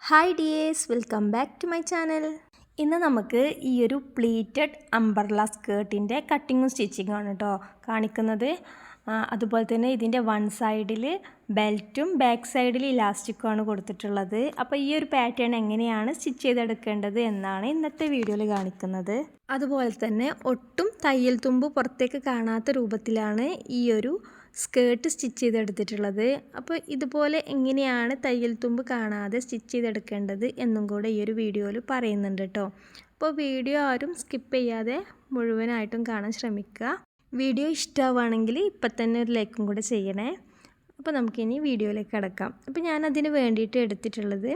Hi dears, welcome back to my channel. ഇന്ന് നമുക്ക് ഈ ഒരു പ്ലീറ്റഡ് അംബർല സ്കേർട്ടിൻ്റെ കട്ടിങ്ങും സ്റ്റിച്ചിങ്ങും ആണ് കേട്ടോ കാണിക്കുന്നത്. അതുപോലെ തന്നെ ഇതിൻ്റെ വൺ സൈഡിൽ ബെൽറ്റും ബാക്ക് സൈഡിൽ ഇലാസ്റ്റിക്കുമാണ് കൊടുത്തിട്ടുള്ളത്. അപ്പോൾ ഈ ഒരു പാറ്റേൺ എങ്ങനെയാണ് സ്റ്റിച്ച് ചെയ്തെടുക്കേണ്ടത് എന്നാണ് ഇന്നത്തെ വീഡിയോയിൽ കാണിക്കുന്നത്. അതുപോലെ തന്നെ ഒട്ടും തയ്യൽ തുമ്പ് പുറത്തേക്ക് കാണാത്ത രൂപത്തിലാണ് ഈ ഒരു സ്കേർട്ട് സ്റ്റിച്ച് ചെയ്തെടുത്തിട്ടുള്ളത്. അപ്പോൾ ഇതുപോലെ എങ്ങനെയാണ് തയ്യൽ തുമ്പ് കാണാതെ സ്റ്റിച്ച് ചെയ്തെടുക്കേണ്ടത് എന്നും കൂടെ ഈ ഒരു വീഡിയോയിൽ പറയുന്നുണ്ട് കേട്ടോ. അപ്പോൾ വീഡിയോ ആരും സ്കിപ്പ് ചെയ്യാതെ മുഴുവനായിട്ടും കാണാൻ ശ്രമിക്കുക. വീഡിയോ ഇഷ്ടമാവുകയാണെങ്കിൽ ഇപ്പം തന്നെ ഒരു ലൈക്കും കൂടെ ചെയ്യണേ. അപ്പോൾ നമുക്കിനി വീഡിയോയിലേക്ക് കിടക്കാം. അപ്പോൾ ഞാനതിന് വേണ്ടിയിട്ട് എടുത്തിട്ടുള്ളത്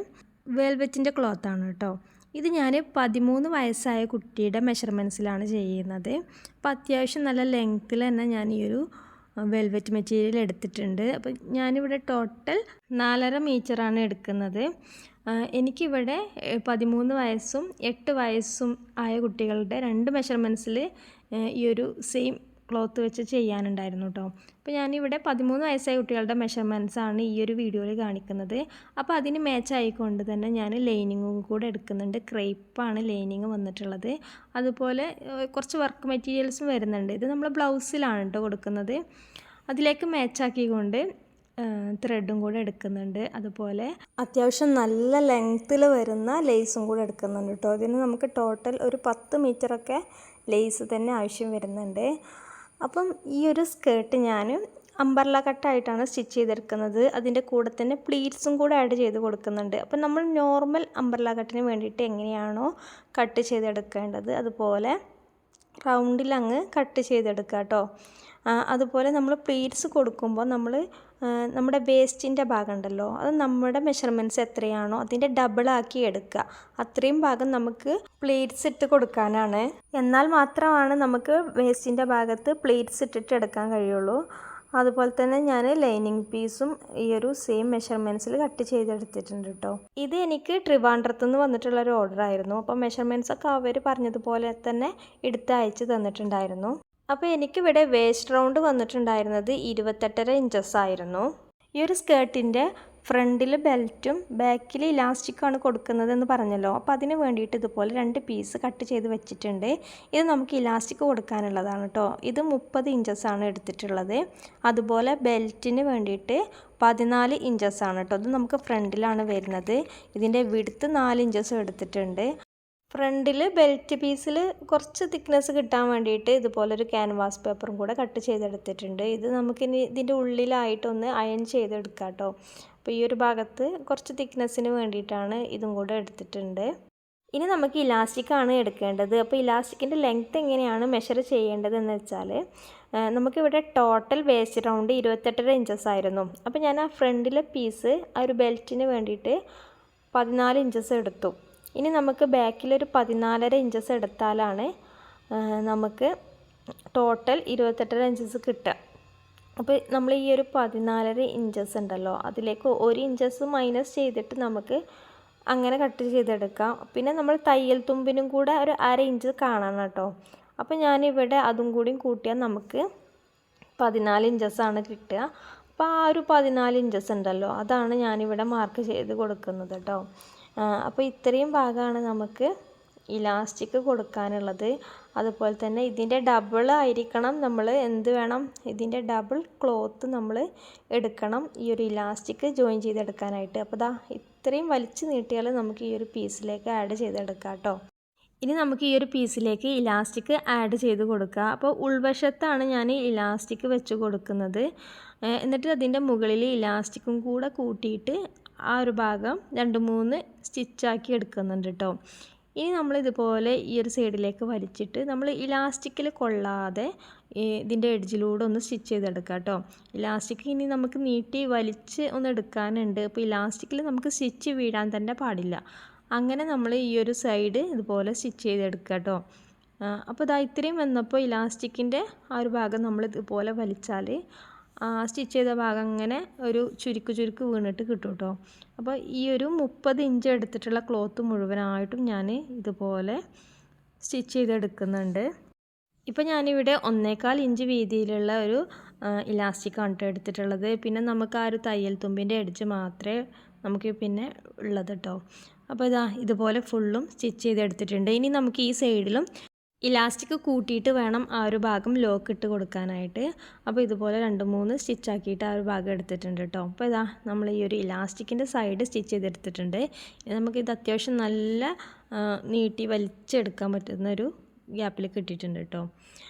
വെൽവെറ്റിൻ്റെ ക്ലോത്താണ് കേട്ടോ. ഇത് ഞാൻ 13 വയസ്സായ കുട്ടിയുടെ മെഷർമെൻറ്റ്സിലാണ് ചെയ്യുന്നത്. അപ്പോൾ അത്യാവശ്യം നല്ല ലെങ്ത്തിൽ തന്നെ ഞാൻ ഈ ഒരു വെൽവെറ്റ് മെറ്റീരിയൽ എടുത്തിട്ടുണ്ട്. അപ്പോൾ ഞാനിവിടെ ടോട്ടൽ 4.5 മീറ്ററാണ് എടുക്കുന്നത്. എനിക്കിവിടെ 13 വയസ്സും 8 വയസ്സും ആയ കുട്ടികളുടെ 2 മെഷർമെൻറ്റ്സിൽ ഈ ഒരു സെയിം ക്ലോത്ത് വെച്ച് ചെയ്യാനുണ്ടായിരുന്നു കേട്ടോ. അപ്പോൾ ഞാനിവിടെ 13 വയസ്സായ കുട്ടികളുടെ മെഷർമെൻറ്റ്സാണ് ഈ ഒരു വീഡിയോയിൽ കാണിക്കുന്നത്. അപ്പോൾ അതിന് മാച്ച് ആയിക്കൊണ്ട് തന്നെ ഞാൻ ലൈനിങ്ങും കൂടെ എടുക്കുന്നുണ്ട്. ക്രേപ്പാണ് ലൈനിങ് വന്നിട്ടുള്ളത്. അതുപോലെ കുറച്ച് വർക്ക് മെറ്റീരിയൽസും വരുന്നുണ്ട്. ഇത് നമ്മൾ ബ്ലൗസിലാണ് കേട്ടോ കൊടുക്കുന്നത്. അതിലേക്ക് മാച്ചാക്കിക്കൊണ്ട് ത്രെഡും കൂടെ എടുക്കുന്നുണ്ട്. അതുപോലെ അത്യാവശ്യം നല്ല ലെങ്ത്തിൽ വരുന്ന ലേസും കൂടെ എടുക്കുന്നുണ്ട് കേട്ടോ. അതിന് നമുക്ക് ടോട്ടൽ ഒരു 10 മീറ്ററൊക്കെ ലേസ് തന്നെ ആവശ്യം വരുന്നുണ്ട്. അപ്പം ഈ ഒരു സ്കേർട്ട് ഞാൻ അംബർല കട്ടായിട്ടാണ് സ്റ്റിച്ച് ചെയ്തെടുക്കുന്നത്. അതിൻ്റെ കൂടെ തന്നെ പ്ലീറ്റ്സും കൂടെ ആഡ് ചെയ്ത് കൊടുക്കുന്നുണ്ട്. അപ്പം നമ്മൾ നോർമൽ അംബർല കട്ടിന് വേണ്ടിയിട്ട് എങ്ങനെയാണോ കട്ട് ചെയ്തെടുക്കേണ്ടത് അതുപോലെ റൗണ്ടിൽ അങ്ങ് കട്ട് ചെയ്തെടുക്കുക കേട്ടോ. അതുപോലെ നമ്മൾ പ്ലീറ്റ്സ് കൊടുക്കുമ്പോൾ നമ്മുടെ വേസ്റ്റിൻ്റെ ഭാഗം ഉണ്ടല്ലോ, അത് നമ്മുടെ മെഷർമെൻറ്റ്സ് എത്രയാണോ അതിൻ്റെ ഡബിളാക്കി എടുക്കുക. അത്രയും ഭാഗം നമുക്ക് പ്ലീറ്റ്സ് ഇട്ട് കൊടുക്കാനാണ്. എന്നാൽ മാത്രമാണ് നമുക്ക് വേസ്റ്റിൻ്റെ ഭാഗത്ത് പ്ലീറ്റ്സ് ഇട്ടിട്ട് എടുക്കാൻ കഴിയുള്ളൂ. അതുപോലെ തന്നെ ഞാൻ ലൈനിങ് പീസും ഈ ഒരു സെയിം മെഷർമെൻറ്റ്സിൽ കട്ട് ചെയ്തെടുത്തിട്ടുണ്ട് കേട്ടോ. ഇത് എനിക്ക് ട്രിവാൻഡ്രത്തു നിന്ന് വന്നിട്ടുള്ളൊരു ഓർഡർ ആയിരുന്നു. അപ്പോൾ മെഷർമെൻറ്റ്സൊക്കെ അവർ പറഞ്ഞതുപോലെ തന്നെ എടുത്ത് അയച്ച് തന്നിട്ടുണ്ടായിരുന്നു. അപ്പോൾ എനിക്കിവിടെ വേസ്റ്റ് റൗണ്ട് വന്നിട്ടുണ്ടായിരുന്നത് 28.5 ഇഞ്ചസ് ആയിരുന്നു. ഈ ഒരു സ്കേർട്ടിൻ്റെ ഫ്രണ്ടിൽ ബെൽറ്റും ബാക്കിൽ ഇലാസ്റ്റിക്കാണ് കൊടുക്കുന്നതെന്ന് പറഞ്ഞല്ലോ. അപ്പോൾ അതിന് വേണ്ടിയിട്ട് ഇതുപോലെ 2 പീസ് കട്ട് ചെയ്ത് വെച്ചിട്ടുണ്ട്. ഇത് നമുക്ക് ഇലാസ്റ്റിക് കൊടുക്കാനുള്ളതാണ് കേട്ടോ. ഇത് 30 ഇഞ്ചസാണ് എടുത്തിട്ടുള്ളത്. അതുപോലെ ബെൽറ്റിന് വേണ്ടിയിട്ട് 14 ഇഞ്ചസാണ് കേട്ടോ. ഇത് നമുക്ക് ഫ്രണ്ടിലാണ് വരുന്നത്. ഇതിൻ്റെ വിഡ്ത്ത് 4 ഇഞ്ചസ് എടുത്തിട്ടുണ്ട്. ഫ്രണ്ടിൽ ബെൽറ്റ് പീസിൽ കുറച്ച് തിക്നെസ് കിട്ടാൻ വേണ്ടിയിട്ട് ഇതുപോലൊരു ക്യാൻവാസ് പേപ്പറും കൂടെ കട്ട് ചെയ്തെടുത്തിട്ടുണ്ട്. ഇത് നമുക്കിനി ഇതിൻ്റെ ഉള്ളിലായിട്ടൊന്ന് അയൺ ചെയ്തെടുക്കാം കേട്ടോ. അപ്പോൾ ഈ ഒരു ഭാഗത്ത് കുറച്ച് തിക്നെസ്സിന് വേണ്ടിയിട്ടാണ് ഇതും കൂടെ എടുത്തിട്ടുണ്ട്. ഇനി നമുക്ക് ഇലാസ്റ്റിക്കാണ് എടുക്കേണ്ടത്. അപ്പോൾ ഇലാസ്റ്റിക്കിൻ്റെ ലെങ്ത്ത് എങ്ങനെയാണ് മെഷർ ചെയ്യേണ്ടതെന്ന് വെച്ചാൽ നമുക്കിവിടെ ടോട്ടൽ വേസ്റ്റ് റൗണ്ട് 28.5 ഇഞ്ചസ് ആയിരുന്നു. അപ്പോൾ ഞാൻ ആ ഫ്രണ്ടിലെ പീസ് ആ ഒരു ബെൽറ്റിന് വേണ്ടിയിട്ട് 14 ഇഞ്ചസ് എടുത്തു. ഇനി നമുക്ക് ബാക്കിലൊരു 14.5 ഇഞ്ചസ് എടുത്താലാണ് നമുക്ക് ടോട്ടൽ 28.5 ഇഞ്ചസ് കിട്ടുക. അപ്പോൾ നമ്മൾ ഈ ഒരു 14.5 ഇഞ്ചസ് ഉണ്ടല്ലോ അതിലേക്ക് 1 ഇഞ്ചസ് മൈനസ് ചെയ്തിട്ട് നമുക്ക് അങ്ങനെ കട്ട് ചെയ്തെടുക്കാം. പിന്നെ നമ്മൾ തയ്യൽ തുമ്പിനും കൂടെ ഒരു 1/2 ഇഞ്ച് കാണണം കേട്ടോ. അപ്പോൾ ഞാനിവിടെ അതും കൂടി കൂട്ടിയാൽ നമുക്ക് 14 ഇഞ്ചസാണ് കിട്ടുക. അപ്പോൾ ആ ഒരു 14 ഇഞ്ചസ് ഉണ്ടല്ലോ അതാണ് ഞാനിവിടെ മാർക്ക് ചെയ്ത് കൊടുക്കുന്നത് കേട്ടോ. അപ്പോൾ ഇത്രയും ഭാഗമാണ് നമുക്ക് ഇലാസ്റ്റിക് കൊടുക്കാനുള്ളത്. അതുപോലെ തന്നെ ഇതിൻ്റെ ഡബിൾ ആയിരിക്കണം. നമ്മൾ എന്ത് വേണം, ഇതിൻ്റെ ഡബിൾ ക്ലോത്ത് നമ്മൾ എടുക്കണം ഈ ഒരു ഇലാസ്റ്റിക് ജോയിൻ ചെയ്തെടുക്കാനായിട്ട്. അപ്പോൾ ദാ ഇത്രയും വലിച്ചു നീട്ടിയാൽ നമുക്ക് ഈ ഒരു പീസിലേക്ക് ആഡ് ചെയ്തെടുക്കാം കേട്ടോ. ഇനി നമുക്ക് ഈ ഒരു പീസിലേക്ക് ഇലാസ്റ്റിക് ആഡ് ചെയ്ത് കൊടുക്കുക. അപ്പോൾ ഉൾവശത്താണ് ഞാൻ ഇലാസ്റ്റിക് വെച്ച് കൊടുക്കുന്നത്. എന്നിട്ട് അതിൻ്റെ മുകളിൽ ഇലാസ്റ്റിക്കും കൂടെ കൂട്ടിയിട്ട് ആ ഒരു ഭാഗം 2-3 സ്റ്റിച്ചാക്കി എടുക്കുന്നുണ്ട് കേട്ടോ. ഇനി നമ്മൾ ഇതുപോലെ ഈ ഒരു സൈഡിലേക്ക് വലിച്ചിട്ട് നമ്മൾ ഇലാസ്റ്റിക്കിൽ കൊള്ളാതെ ഇതിൻ്റെ എഡ്ജിലൂടെ ഒന്ന് സ്റ്റിച്ച് ചെയ്തെടുക്കാം കേട്ടോ. ഇലാസ്റ്റിക് ഇനി നമുക്ക് നീട്ടി വലിച്ച് ഒന്ന് എടുക്കാനുണ്ട്. അപ്പോൾ ഇലാസ്റ്റിക്കിൽ നമുക്ക് സ്റ്റിച്ച് വീഴാൻ തന്നെ പാടില്ല. അങ്ങനെ നമ്മൾ ഈ ഒരു സൈഡ് ഇതുപോലെ സ്റ്റിച്ച് ചെയ്തെടുക്കുക കേട്ടോ. അപ്പോൾ ഇതാ ഇത്രയും വന്നപ്പോൾ ഇലാസ്റ്റിക്കിൻ്റെ ആ ഒരു ഭാഗം നമ്മൾ ഇതുപോലെ വലിച്ചാൽ സ്റ്റിച്ച് ചെയ്ത ഭാഗം അങ്ങനെ ഒരു ചുരുക്ക് വീണിട്ട് കിട്ടും കേട്ടോ. അപ്പോൾ ഈ ഒരു 30 ഇഞ്ച് എടുത്തിട്ടുള്ള ക്ലോത്ത് മുഴുവനായിട്ടും ഞാൻ ഇതുപോലെ സ്റ്റിച്ച് ചെയ്തെടുക്കുന്നുണ്ട്. ഇപ്പോൾ ഞാനിവിടെ 1.25 ഇഞ്ച് വീതിയിലുള്ള ഒരു ഇലാസ്റ്റിക്കാണ് എടുത്തിട്ടുള്ളത്. പിന്നെ നമുക്ക് ആ ഒരു തയ്യൽ തുമ്പിൻ്റെ എഡ്ജ് മാത്രമേ നമുക്ക് പിന്നെ ഉള്ളത് കേട്ടോ. അപ്പോൾ ഇതുപോലെ ഫുള്ളും സ്റ്റിച്ച് ചെയ്തെടുത്തിട്ടുണ്ട്. ഇനി നമുക്ക് ഈ സൈഡിലും ഇലാസ്റ്റിക് കൂട്ടിയിട്ട് വേണം ആ ഒരു ഭാഗം ലോക്ക് ഇട്ട് കൊടുക്കാനായിട്ട്. അപ്പോൾ ഇതുപോലെ 2-3 സ്റ്റിച്ച് ആക്കിയിട്ട് ആ ഒരു ഭാഗം എടുത്തിട്ടുണ്ട് കേട്ടോ. അപ്പോൾ നമ്മൾ ഈ ഒരു ഇലാസ്റ്റിക്കിൻ്റെ സൈഡ് സ്റ്റിച്ച് ചെയ്തെടുത്തിട്ടുണ്ട്. നമുക്കിത് അത്യാവശ്യം നല്ല നീട്ടി വലിച്ചെടുക്കാൻ പറ്റുന്നൊരു ഗ്യാപ്പിൽ കിട്ടിയിട്ടുണ്ട് കേട്ടോ.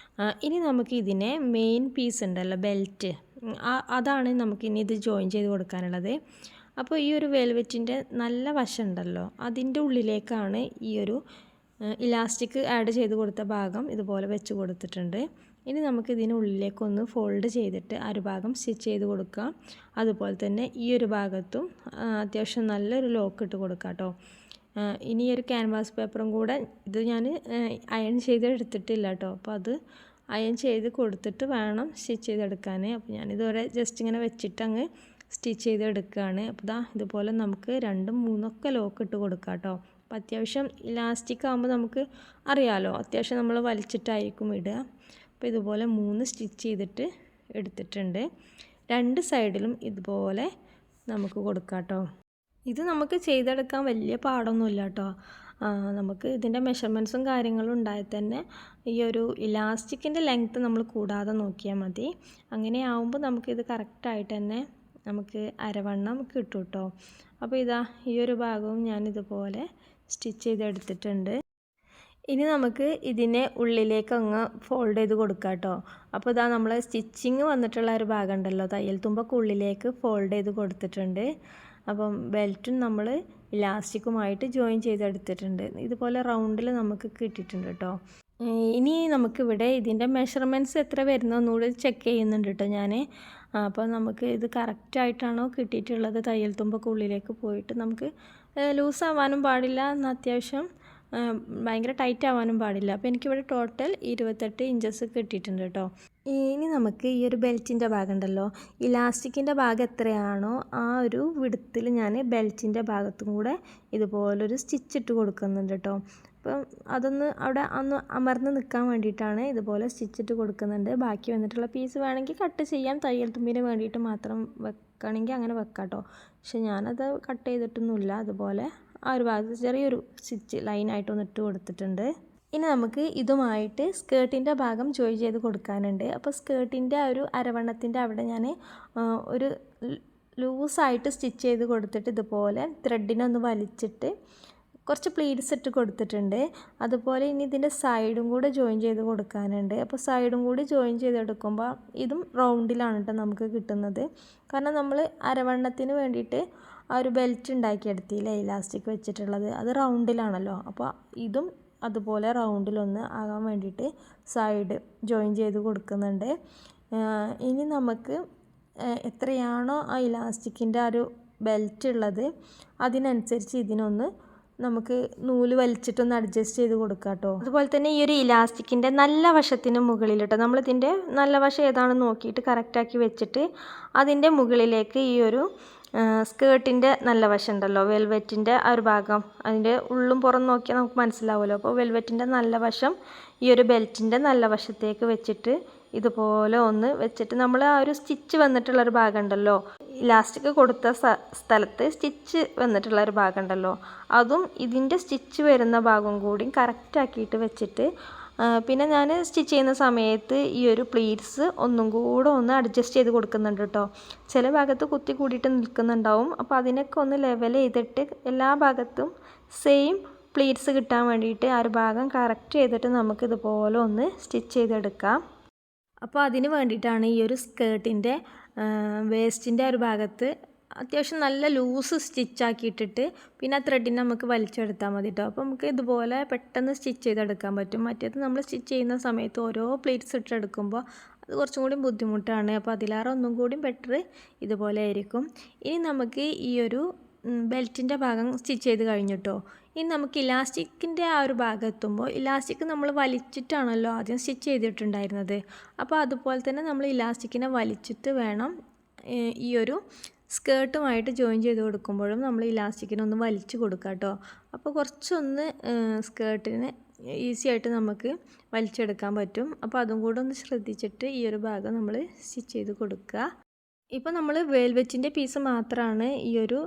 ഇനി നമുക്ക് ഇതിനെ മെയിൻ പീസ് ഉണ്ടല്ലോ, ബെൽറ്റ്, അതാണ് നമുക്കിനി ഇത് ജോയിൻ ചെയ്ത് കൊടുക്കാനുള്ളത്. അപ്പോൾ ഈ ഒരു വെൽവെറ്റിൻ്റെ നല്ല വശം ഉണ്ടല്ലോ, അതിൻ്റെ ഉള്ളിലേക്കാണ് ഈ ഒരു ഇലാസ്റ്റിക് ആഡ് ചെയ്ത് കൊടുത്ത ഭാഗം ഇതുപോലെ വെച്ച് കൊടുത്തിട്ടുണ്ട്. ഇനി നമുക്ക് ഇതിനുള്ളിലേക്കൊന്ന് ഫോൾഡ് ചെയ്തിട്ട് ആ ഒരു ഭാഗം സ്റ്റിച്ച് ചെയ്ത് കൊടുക്കാം. അതുപോലെ തന്നെ ഈ ഒരു ഭാഗത്തും അത്യാവശ്യം നല്ലൊരു ലോക്ക് ഇട്ട് കൊടുക്കാം കേട്ടോ. ഇനി ഒരു ക്യാൻവാസ് പേപ്പറും കൂടെ, ഇത് ഞാൻ അയൺ ചെയ്ത് എടുത്തിട്ടില്ല കേട്ടോ. അപ്പോൾ അത് അയൺ ചെയ്ത് കൊടുത്തിട്ട് വേണം സ്റ്റിച്ച് ചെയ്തെടുക്കാൻ. അപ്പോൾ ഞാനിതുവരെ ജസ്റ്റ് ഇങ്ങനെ വെച്ചിട്ട് അങ്ങ് സ്റ്റിച്ച് ചെയ്തെടുക്കുകയാണ്. അപ്പോൾ ഇതുപോലെ നമുക്ക് 2-3 ഒക്കെ ലോക്ക് ഇട്ട് കൊടുക്കാം കേട്ടോ. അപ്പോൾ അത്യാവശ്യം ഇലാസ്റ്റിക് ആകുമ്പോൾ നമുക്ക് അറിയാമല്ലോ, അത്യാവശ്യം നമ്മൾ വലിച്ചിട്ടായിരിക്കും ഇടുക. അപ്പോൾ ഇതുപോലെ 3 സ്റ്റിച്ച് ചെയ്തിട്ട് എടുത്തിട്ടുണ്ട്. 2 സൈഡിലും ഇതുപോലെ നമുക്ക് കൊടുക്കാം കേട്ടോ. ഇത് നമുക്ക് ചെയ്തെടുക്കാൻ വലിയ പാടൊന്നുമില്ല കേട്ടോ. നമുക്ക് ഇതിൻ്റെ മെഷർമെൻറ്റ്സും കാര്യങ്ങളും ഉണ്ടായാൽ തന്നെ ഈ ഒരു ഇലാസ്റ്റിക്കിൻ്റെ ലെങ്ത്ത് നമ്മൾ കൂടാതെ നോക്കിയാൽ മതി. അങ്ങനെ ആവുമ്പോൾ നമുക്കിത് കറക്റ്റായിട്ട് തന്നെ നമുക്ക് അരവണ്ണം കിട്ടും കേട്ടോ. അപ്പോൾ ഈ ഒരു ഭാഗവും ഞാനിതുപോലെ സ്റ്റിച്ച് ചെയ്തെടുത്തിട്ടുണ്ട്. ഇനി നമുക്ക് ഇതിനെ ഉള്ളിലേക്ക് അങ്ങ് ഫോൾഡ് ചെയ്ത് കൊടുക്കാം കേട്ടോ. അപ്പോൾ നമ്മൾ സ്റ്റിച്ചിങ് വന്നിട്ടുള്ള ഒരു ഭാഗം ഉണ്ടല്ലോ, തയ്യൽ തുമ്പൊക്കെ ഉള്ളിലേക്ക് ഫോൾഡ് ചെയ്ത് കൊടുത്തിട്ടുണ്ട്. അപ്പം ബെൽറ്റും നമ്മൾ ഇലാസ്റ്റിക്കുമായിട്ട് ജോയിൻ ചെയ്തെടുത്തിട്ടുണ്ട്. ഇതുപോലെ റൗണ്ടിൽ നമുക്ക് കിട്ടിയിട്ടുണ്ട് കേട്ടോ. ഇനി നമുക്കിവിടെ ഇതിൻ്റെ മെഷർമെൻറ്റ്സ് എത്ര വരുന്നതെന്നുകൂടി ചെക്ക് ചെയ്യുന്നുണ്ട് കേട്ടോ ഞാൻ. അപ്പോൾ നമുക്ക് ഇത് കറക്റ്റായിട്ടാണോ കിട്ടിയിട്ടുള്ളത്, തയ്യൽ തുമ്പൊക്കെ ഉള്ളിലേക്ക് പോയിട്ട് നമുക്ക് ലൂസാവാനും പാടില്ല, എന്നാൽ അത്യാവശ്യം ഭയങ്കര ടൈറ്റ് ആവാനും പാടില്ല. അപ്പോൾ എനിക്കിവിടെ ടോട്ടൽ 28 ഇഞ്ചസ് കിട്ടിയിട്ടുണ്ട് കേട്ടോ. ഇനി നമുക്ക് ഈ ഒരു ബെൽറ്റിൻ്റെ ഭാഗം ഉണ്ടല്ലോ, ഇലാസ്റ്റിക്കിൻ്റെ ഭാഗം എത്രയാണോ ആ ഒരു വിഡ്ത്തിൽ ഞാൻ ബെൽറ്റിൻ്റെ ഭാഗത്തും കൂടെ ഇതുപോലൊരു സ്റ്റിച്ച് ഇട്ട് കൊടുക്കുന്നുണ്ട് കേട്ടോ. അപ്പം അതൊന്ന് അവിടെ ഒന്ന് അമർന്ന് നിൽക്കാൻ വേണ്ടിയിട്ടാണ് ഇതുപോലെ സ്റ്റിച്ചിട്ട് കൊടുക്കുന്നുണ്ട്. ബാക്കി വന്നിട്ടുള്ള പീസ് വേണമെങ്കിൽ കട്ട് ചെയ്യാം, തയ്യൽ തുമ്പിന് വേണ്ടിയിട്ട് മാത്രം വെക്കുകയാണെങ്കിൽ അങ്ങനെ വെക്കാം കേട്ടോ. പക്ഷെ ഞാനത് കട്ട് ചെയ്തിട്ടൊന്നുമില്ല. അതുപോലെ ആ ഒരു ഭാഗത്ത് ചെറിയൊരു സ്റ്റിച്ച് ലൈനായിട്ടൊന്ന് ഇട്ട് കൊടുത്തിട്ടുണ്ട്. ഇനി നമുക്ക് ഇതുമായിട്ട് സ്കേർട്ടിൻ്റെ ഭാഗം ജോയിൻ ചെയ്ത് കൊടുക്കാനുണ്ട്. അപ്പോൾ സ്കേർട്ടിൻ്റെ ആ ഒരു അരവണ്ണത്തിൻ്റെ അവിടെ ഞാൻ ഒരു ലൂസായിട്ട് സ്റ്റിച്ച് ചെയ്ത് കൊടുത്തിട്ട് ഇതുപോലെ ത്രെഡിനൊന്ന് വലിച്ചിട്ട് കുറച്ച് പ്ലീറ്റ്സ് ഇട്ട് കൊടുത്തിട്ടുണ്ട്. അതുപോലെ ഇനി ഇതിൻ്റെ സൈഡും കൂടെ ജോയിൻ ചെയ്ത് കൊടുക്കാനുണ്ട്. അപ്പോൾ സൈഡും കൂടി ജോയിൻ ചെയ്തെടുക്കുമ്പോൾ ഇതും റൗണ്ടിലാണ് കേട്ടോ നമുക്ക് കിട്ടുന്നത്. കാരണം നമ്മൾ അരവണ്ണത്തിന് വേണ്ടിയിട്ട് ആ ഒരു ബെൽറ്റ് ഉണ്ടാക്കിയെടുത്തില്ലേ ഇലാസ്റ്റിക് വെച്ചിട്ടുള്ളത്, അത് റൗണ്ടിലാണല്ലോ. അപ്പോൾ ഇതും അതുപോലെ റൗണ്ടിലൊന്ന് ആകാൻ വേണ്ടിയിട്ട് സൈഡ് ജോയിൻ ചെയ്ത് കൊടുക്കുന്നുണ്ട്. ഇനി നമുക്ക് എത്രയാണോ ആ ഇലാസ്റ്റിക്കിൻ്റെ ആ ഒരു ബെൽറ്റ് ഉള്ളത് അതിനനുസരിച്ച് ഇതിനൊന്ന് നമുക്ക് നൂല് വലിച്ചിട്ടൊന്ന് അഡ്ജസ്റ്റ് ചെയ്ത് കൊടുക്കാം കേട്ടോ. അതുപോലെ തന്നെ ഈ ഒരു ഇലാസ്റ്റിക്കിൻ്റെ നല്ല വശത്തിന് മുകളിൽ കേട്ടോ, നമ്മളിതിൻ്റെ നല്ല വശം ഏതാണെന്ന് നോക്കിയിട്ട് കറക്റ്റാക്കി വെച്ചിട്ട് അതിൻ്റെ മുകളിലേക്ക് ഈ ഒരു സ്കേർട്ടിൻ്റെ നല്ല വശം ഉണ്ടല്ലോ, വെൽവെറ്റിൻ്റെ ആ ഒരു ഭാഗം, അതിൻ്റെ ഉള്ളും പുറം നോക്കിയാൽ നമുക്ക് മനസ്സിലാവുമല്ലോ. അപ്പോൾ വെൽവെറ്റിൻ്റെ നല്ല വശം ഈ ഒരു ബെൽറ്റിൻ്റെ നല്ല വശത്തേക്ക് വെച്ചിട്ട് ഇതുപോലെ ഒന്ന് വെച്ചിട്ട് നമ്മൾ ആ ഒരു സ്റ്റിച്ച് വന്നിട്ടുള്ളൊരു ഭാഗം ഉണ്ടല്ലോ, ഇലാസ്റ്റിക് കൊടുത്ത സ്ഥലത്ത് സ്റ്റിച്ച് വന്നിട്ടുള്ളൊരു ഭാഗം ഉണ്ടല്ലോ, അതും ഇതിൻ്റെ സ്റ്റിച്ച് വരുന്ന ഭാഗം കൂടി കറക്റ്റാക്കിയിട്ട് വെച്ചിട്ട് പിന്നെ ഞാൻ സ്റ്റിച്ച് ചെയ്യുന്ന സമയത്ത് ഈ ഒരു പ്ലീറ്റ്സ് ഒന്നും കൂടെ ഒന്ന് അഡ്ജസ്റ്റ് ചെയ്ത് കൊടുക്കുന്നുണ്ട് കേട്ടോ. ചില ഭാഗത്ത് കുത്തി കൂടിയിട്ട് നിൽക്കുന്നുണ്ടാവും. അപ്പോൾ അതിനൊക്കെ ഒന്ന് ലെവൽ ചെയ്തിട്ട് എല്ലാ ഭാഗത്തും സെയിം പ്ലീറ്റ്സ് കിട്ടാൻ വേണ്ടിയിട്ട് ആ ഒരു ഭാഗം കറക്റ്റ് ചെയ്തിട്ട് നമുക്കിതുപോലെ ഒന്ന് സ്റ്റിച്ച് ചെയ്തെടുക്കാം. അപ്പോൾ അതിന് വേണ്ടിയിട്ടാണ് ഈ ഒരു സ്കേർട്ടിൻ്റെ വേസ്റ്റിൻ്റെ ഒരു ഭാഗത്ത് അത്യാവശ്യം നല്ല ലൂസ് സ്റ്റിച്ചാക്കിയിട്ടിട്ട് പിന്നെ ആ ത്രെഡിനെ നമുക്ക് വലിച്ചെടുത്താൽ മതി കേട്ടോ. അപ്പോൾ നമുക്ക് ഇതുപോലെ പെട്ടെന്ന് സ്റ്റിച്ച് ചെയ്തെടുക്കാൻ പറ്റും. മറ്റേത് നമ്മൾ സ്റ്റിച്ച് ചെയ്യുന്ന സമയത്ത് ഓരോ പ്ലേറ്റ്സ് ഇട്ടെടുക്കുമ്പോൾ അത് കുറച്ചും കൂടി ബുദ്ധിമുട്ടാണ്. അപ്പോൾ അതിലേറെ ഒന്നും കൂടി ബെറ്റർ ഇതുപോലെ ആയിരിക്കും. ഇനി നമുക്ക് ഈ ഒരു ബെൽറ്റിൻ്റെ ഭാഗം സ്റ്റിച്ച് ചെയ്ത് കഴിഞ്ഞിട്ടോ. ഇനി നമുക്ക് ഇലാസ്റ്റിക്കിൻ്റെ ആ ഒരു ഭാഗം എത്തുമ്പോൾ ഇലാസ്റ്റിക് നമ്മൾ വലിച്ചിട്ടാണല്ലോ ആദ്യം സ്റ്റിച്ച് ചെയ്തിട്ടുണ്ടായിരുന്നത്. അപ്പോൾ അതുപോലെ തന്നെ നമ്മൾ ഇലാസ്റ്റിക്കിനെ വലിച്ചിട്ട് വേണം ഈ ഒരു സ്കേർട്ടുമായിട്ട് ജോയിൻ ചെയ്ത് കൊടുക്കുമ്പോഴും നമ്മൾ ഇലാസ്റ്റിക്കിനൊന്ന് വലിച്ചു കൊടുക്കുക കേട്ടോ. അപ്പോൾ കുറച്ചൊന്ന് സ്കേർട്ടിന് ഈസി ആയിട്ട് നമുക്ക് വലിച്ചെടുക്കാൻ പറ്റും. അപ്പോൾ അതും കൂടെ ഒന്ന് ശ്രദ്ധിച്ചിട്ട് ഈ ഒരു ഭാഗം നമ്മൾ സ്റ്റിച്ച് ചെയ്ത് കൊടുക്കുക. ഇപ്പോൾ നമ്മൾ വെൽവെറ്റിൻ്റെ പീസ് മാത്രമാണ് ഈ ഒരു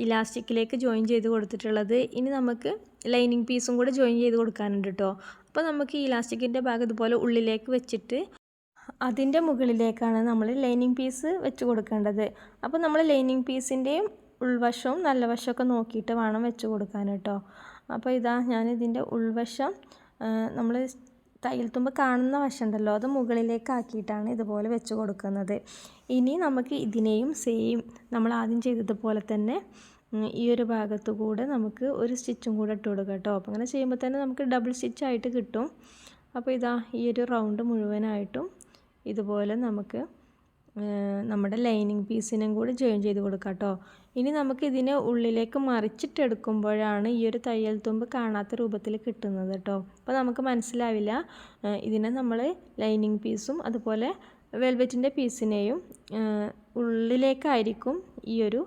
ഇലാസ്റ്റിക്കിലേക്ക് ജോയിൻ ചെയ്ത് കൊടുത്തിട്ടുള്ളത്. ഇനി നമുക്ക് ലൈനിങ് പീസും കൂടെ ജോയിൻ ചെയ്ത് കൊടുക്കാനുണ്ട് കേട്ടോ. അപ്പോൾ നമുക്ക് ഈ ഇലാസ്റ്റിക്കിൻ്റെ ഭാഗം ഇതുപോലെ ഉള്ളിലേക്ക് വെച്ചിട്ട് അതിൻ്റെ മുകളിലേക്കാണ് നമ്മൾ ലൈനിങ് പീസ് വെച്ച് കൊടുക്കേണ്ടത്. അപ്പോൾ നമ്മൾ ലൈനിങ് പീസിൻ്റെയും ഉൾവശവും നല്ല വശമൊക്കെ നോക്കിയിട്ട് വേണം വെച്ച് കൊടുക്കാൻ കേട്ടോ. അപ്പോൾ ഇതാ ഞാനിതിൻ്റെ ഉൾവശം നമ്മൾ തയ്യൽ തുമ്പ് കാണുന്ന വശമുണ്ടല്ലോ അത് മുകളിലേക്കാക്കിയിട്ടാണ് ഇതുപോലെ വെച്ച് കൊടുക്കുന്നത്. ഇനി നമുക്ക് ഇതിനെയും സെയിം നമ്മൾ ആദ്യം ചെയ്തതുപോലെ തന്നെ ഈ ഒരു ഭാഗത്തു കൂടെ നമുക്ക് ഒരു സ്റ്റിച്ചും കൂടെ ഇട്ട് കൊടുക്കാം കേട്ടോ. അപ്പോൾ അങ്ങനെ ചെയ്യുമ്പോൾ തന്നെ നമുക്ക് ഡബിൾ സ്റ്റിച്ചായിട്ട് കിട്ടും. അപ്പോൾ ഇതാ ഈ ഒരു റൗണ്ട് മുഴുവനായിട്ടും ഇതുപോലെ നമുക്ക് നമ്മുടെ ലൈനിങ് പീസിനും കൂടി ജോയിൻ ചെയ്ത് കൊടുക്കാം കേട്ടോ. ഇനി നമുക്ക് ഇതിനെ ഉള്ളിലേക്ക് മറിച്ചിട്ടെടുക്കുമ്പോഴാണ് ഈ ഒരു തയ്യൽ തുമ്പ് കാണാത്ത രൂപത്തിൽ കിട്ടുന്നത് കേട്ടോ. അപ്പോൾ നമുക്ക് മനസ്സിലാവില്ല. ഇതിനെ നമ്മൾ ലൈനിങ് പീസും അതുപോലെ വെൽവെറ്റിൻ്റെ പീസിനെയും ഉള്ളിലേക്കായിരിക്കും ഈ ഒരു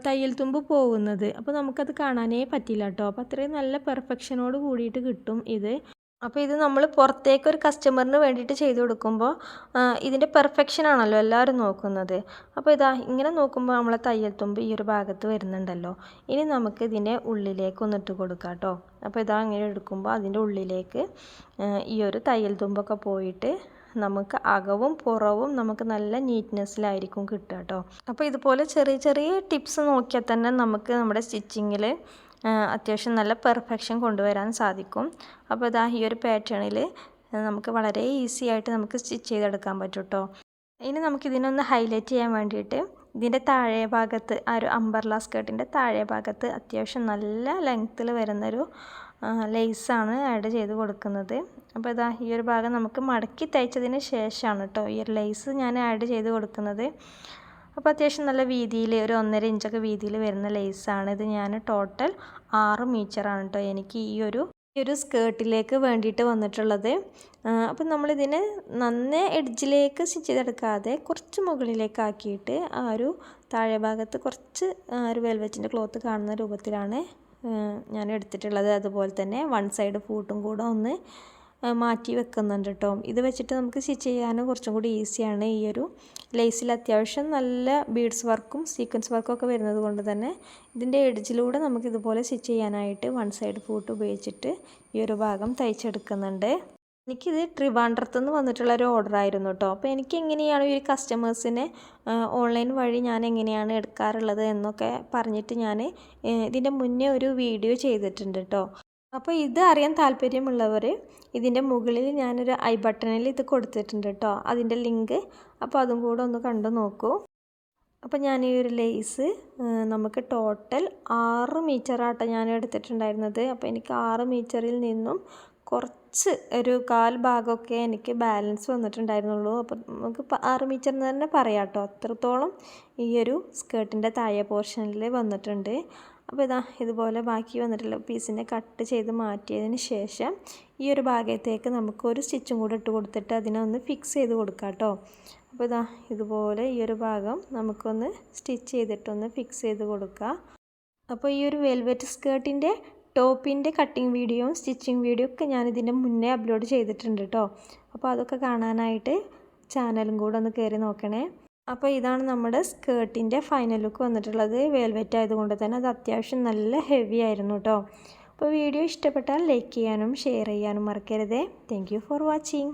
തയ്യൽ തുമ്പ് പോകുന്നത്. അപ്പോൾ നമുക്കത് കാണാനേ പറ്റില്ല കേട്ടോ. അപ്പോൾ അത്രയും നല്ല പെർഫെക്ഷനോട് കൂടിയിട്ട് കിട്ടും ഇത്. അപ്പോൾ ഇത് നമ്മൾ പുറത്തേക്ക് ഒരു കസ്റ്റമറിന് വേണ്ടിയിട്ട് ചെയ്ത് കൊടുക്കുമ്പോൾ ഇതിൻ്റെ പെർഫെക്ഷൻ ആണല്ലോ എല്ലാവരും നോക്കുന്നത്. അപ്പോൾ ഇതാ ഇങ്ങനെ നോക്കുമ്പോൾ നമ്മളെ തയ്യൽ തുമ്പ് ഈ ഒരു ഭാഗത്ത് വരുന്നുണ്ടല്ലോ. ഇനി നമുക്ക് ഇതിനെ ഉള്ളിലേക്ക് ഒന്നിട്ട് കൊടുക്കാം കേട്ടോ. അപ്പോൾ ഇതാ ഇങ്ങനെ എടുക്കുമ്പോൾ അതിൻ്റെ ഉള്ളിലേക്ക് ഈ ഒരു തയ്യൽ തുമ്പൊക്കെ പോയിട്ട് നമുക്ക് അകവും പുറവും നമുക്ക് നല്ല നീറ്റ്നെസ്സിലായിരിക്കും കിട്ടുക കേട്ടോ. അപ്പോൾ ഇതുപോലെ ചെറിയ ചെറിയ ടിപ്സ് നോക്കിയാൽ തന്നെ നമുക്ക് നമ്മുടെ സ്റ്റിച്ചിങ്ങിൽ അത്യാവശ്യം നല്ല പെർഫെക്ഷൻ കൊണ്ടുവരാൻ സാധിക്കും. അപ്പോൾ ഇതാ ഈ ഒരു പാറ്റേണിൽ നമുക്ക് വളരെ ഈസി ആയിട്ട് നമുക്ക് സ്റ്റിച്ച് ചെയ്തെടുക്കാൻ പറ്റും കേട്ടോ. ഇനി നമുക്കിതിനൊന്ന് ഹൈലൈറ്റ് ചെയ്യാൻ വേണ്ടിയിട്ട് ഇതിൻ്റെ താഴെ ഭാഗത്ത് ആ ഒരു അംബർല സ്കേർട്ടിൻ്റെ താഴെ ഭാഗത്ത് അത്യാവശ്യം നല്ല ലെങ്ത്തിൽ വരുന്നൊരു ലേസാണ് ആഡ് ചെയ്ത് കൊടുക്കുന്നത്. അപ്പോൾ ഇതാ ഈ ഒരു ഭാഗം നമുക്ക് മടക്കി തയ്ച്ചതിന് ശേഷമാണ് കേട്ടോ ഈ ഒരു ലേസ് ഞാൻ ആഡ് ചെയ്ത് കൊടുക്കുന്നത്. അപ്പോൾ അത്യാവശ്യം നല്ല വീതിയിൽ ഒരു 1.5 ഇഞ്ചൊക്കെ വീതിയിൽ വരുന്ന ലേസാണ് ഇത്. ഞാൻ ടോട്ടൽ 6 മീറ്ററാണ് കേട്ടോ എനിക്ക് ഈ ഒരു സ്കേർട്ടിലേക്ക് വേണ്ടിയിട്ട് വന്നിട്ടുള്ളത്. അപ്പം നമ്മളിതിനെ നന്നേ എഡ്ജിലേക്ക് സ്റ്റിച്ച് ചെയ്തെടുക്കാതെ കുറച്ച് മുകളിലേക്കാക്കിയിട്ട് ആ ഒരു താഴെ ഭാഗത്ത് കുറച്ച് ഒരു വെൽവെറ്റിൻ്റെ ക്ലോത്ത് കാണുന്ന രൂപത്തിലാണ് ഞാൻ എടുത്തിട്ടുള്ളത്. അതുപോലെ തന്നെ വൺ സൈഡ് ഫൂട്ടും കൂടെ ഒന്ന് മാറ്റി വെക്കുന്നുണ്ട് കേട്ടോ. ഇത് വെച്ചിട്ട് നമുക്ക് സ്റ്റിച്ച് ചെയ്യാനും കുറച്ചും കൂടി ഈസിയാണ്. ഈ ഒരു ലേസിൽ അത്യാവശ്യം നല്ല ബീഡ്സ് വർക്കും സീക്വൻസ് വർക്കും ഒക്കെ വരുന്നത് കൊണ്ട് തന്നെ ഇതിൻ്റെ എഡ്ജിലൂടെ നമുക്ക് ഇതുപോലെ സ്റ്റിച്ച് ചെയ്യാനായിട്ട് വൺ സൈഡ് ഫൂട്ട് ഉപയോഗിച്ചിട്ട് ഈ ഒരു ഭാഗം തയ്ച്ചെടുക്കുന്നുണ്ട്. എനിക്കിത് ട്രിവാൻഡ്രത്ത് നിന്ന് വന്നിട്ടുള്ള ഒരു ഓർഡർ ആയിരുന്നു കേട്ടോ. അപ്പോൾ എനിക്ക് എങ്ങനെയാണ് ഈ കസ്റ്റമേഴ്സിനെ ഓൺലൈൻ വഴി ഞാൻ എങ്ങനെയാണ് എടുക്കാറുള്ളത് എന്നൊക്കെ പറഞ്ഞിട്ട് ഞാൻ ഇതിൻ്റെ മുന്നേ ഒരു വീഡിയോ ചെയ്തിട്ടുണ്ട് കേട്ടോ. അപ്പോൾ ഇത് അറിയാൻ താല്പര്യമുള്ളവർ ഇതിൻ്റെ മുകളിൽ ഞാനൊരു ഐ ബട്ടണിൽ ഇത് കൊടുത്തിട്ടുണ്ട് കേട്ടോ, അതിൻ്റെ ലിങ്ക്. അപ്പോൾ അതും കൂടെ ഒന്ന് കണ്ടു നോക്കൂ. അപ്പോൾ ഞാൻ ഈ ഒരു ലേസ് നമുക്ക് ടോട്ടൽ 6 മീറ്ററാട്ടോ ഞാൻ എടുത്തിട്ടുണ്ടായിരുന്നത്. അപ്പോൾ എനിക്ക് 6 മീറ്ററിൽ നിന്നും കുറച്ച് ഒരു 1/4 ഭാഗമൊക്കെ എനിക്ക് ബാലൻസ് വന്നിട്ടുണ്ടായിരുന്നുള്ളൂ. അപ്പോൾ നമുക്ക് 6 മീറ്റർ എന്ന് തന്നെ പറയാം കേട്ടോ. അത്രത്തോളം ഈ ഒരു സ്കേർട്ടിൻ്റെ താഴെ പോർഷനിൽ വന്നിട്ടുണ്ട്. അപ്പോൾ ഇതാ ഇതുപോലെ ബാക്കി വന്നിട്ടുള്ള പീസിനെ കട്ട് ചെയ്ത് മാറ്റിയതിന് ശേഷം ഈ ഒരു ഭാഗത്തേക്ക് നമുക്ക് ഒരു സ്റ്റിച്ചും കൂടെ ഇട്ട് കൊടുത്തിട്ട് അതിനെ ഒന്ന് ഫിക്സ് ചെയ്ത് കൊടുക്കാം കേട്ടോ. അപ്പോൾ ഇതാ ഇതുപോലെ ഈ ഒരു ഭാഗം നമുക്കൊന്ന് സ്റ്റിച്ച് ചെയ്തിട്ടൊന്ന് ഫിക്സ് ചെയ്ത് കൊടുക്കുക. അപ്പോൾ ഈ ഒരു വെൽവെറ്റ് സ്കേർട്ടിൻ്റെ ടോപ്പിൻ്റെ കട്ടിങ് വീഡിയോയും സ്റ്റിച്ചിങ് വീഡിയോ ഒക്കെ ഞാനിതിൻ്റെ മുന്നേ അപ്ലോഡ് ചെയ്തിട്ടുണ്ട് കേട്ടോ. അപ്പോൾ അതൊക്കെ കാണാനായിട്ട് ചാനലും കൂടെ ഒന്ന് കയറി നോക്കണേ. അപ്പോൾ ഇതാണ് നമ്മുടെ സ്കേർട്ടിൻ്റെ ഫൈനൽ ലുക്ക് വന്നിട്ടുള്ളത്. വെൽവെറ്റ് ആയതുകൊണ്ട് തന്നെ അത് അത്യാവശ്യം നല്ല ഹെവി ആയിരുന്നു കേട്ടോ. അപ്പോൾ വീഡിയോ ഇഷ്ടപ്പെട്ടാൽ ലൈക്ക് ചെയ്യാനും ഷെയർ ചെയ്യാനും മറക്കരുതേ. Thank you for watching.